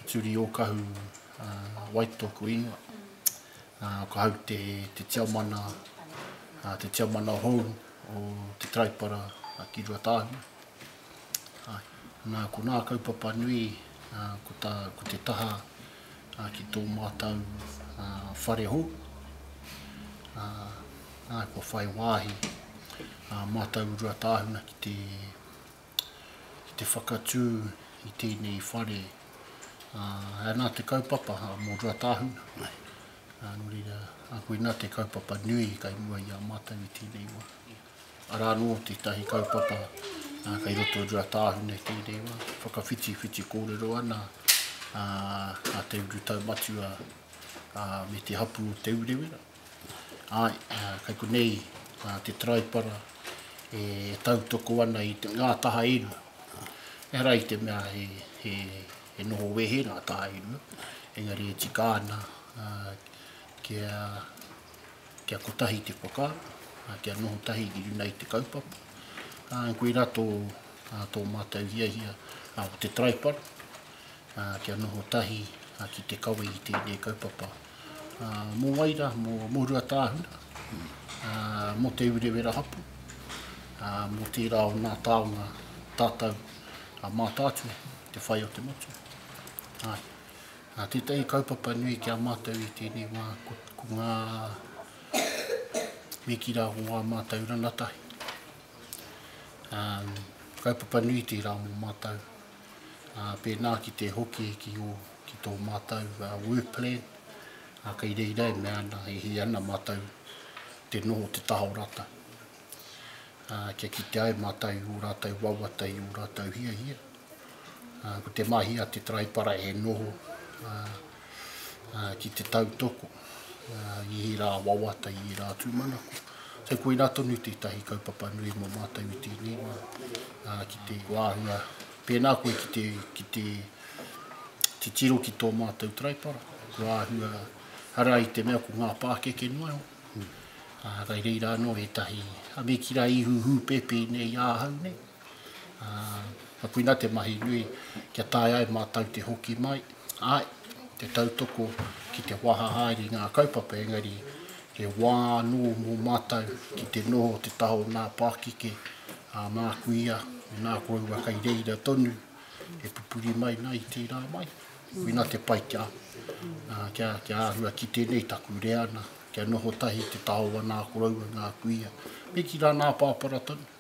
Turiōkahu White tōku ingoa. Ko hau te tiamana, te tiamana hou o te Taraipara ki rātau. Ko nā kaupapa nui ko te taha ki tō Matau whare hou. Ko whai wāhi Matau rātau ki te whakatū i tēnei whare. Nā te kaupapa mō rātau. Koe nā te kaupapa nui kai mua i a Matau i tēnei wā. Arā nō te tahi kaupapa kai roto rātau nei tēnei wā. Whakawhiti kōrero ana te uru taumatu me te hapu o te urewera. Kai ko nei te Taraipara e tautoko ana i ngā taha inu. E rai te mea he noho wehe ngā taha inu. Engari e tikāna kia kotahi te whaka, kia noho tahi ki runei te kaupapa. Koe rā tō Matau hia o te Taraipara, kia noho tahi ki te kawe i tēnei kaupapa. Mō waira, mō ruatahuna, mō te urewera hapu, mō te rā o nā taonga tātou mātātua, te whai o te motu. Tētai kaupapa nui kia Matau i tēnei wā, ko ngā me ki rā o ngā Matau ranatahi. Kaupapa nui te rā mō Matau, pēnā ki te hoki ki tō Matau work plan, kei rei mea ana he ana Matau te noho te taha o rātau. Kia ki te ai Matau o rātau wawatai o rātau hia. Ko te mahi a te Taraipara e noho ki te tautoko i he rā wawata i he rā tūmanako. So koe rā tonu te tahi kaupapa nui mō Matau i tēnei wā. Ki te wāhua, pēnā koe ki te tiro ki tō Matau Taraipara. Wāhua, hara i te mea ko ngā pākeke noa. Kai reira anō e tahi, a me ki rā ihuhu pepe nei āhau nei. Koe nā te mahi nui kia tāi ai Matau te hoki mai. Te tautoko ki te waha haere ngā kaupapa engari he wā nō mō Matau ki te noho te taho nā pākeke mā kuia, nā korua kai reira tonu e pupuri mai nei te rā mai. Koe nā te pai kia āhua ki tēnei taku reana, kia noho tahi te taho nā korua ngā kuia. Me ki rā nā pāpara tonu.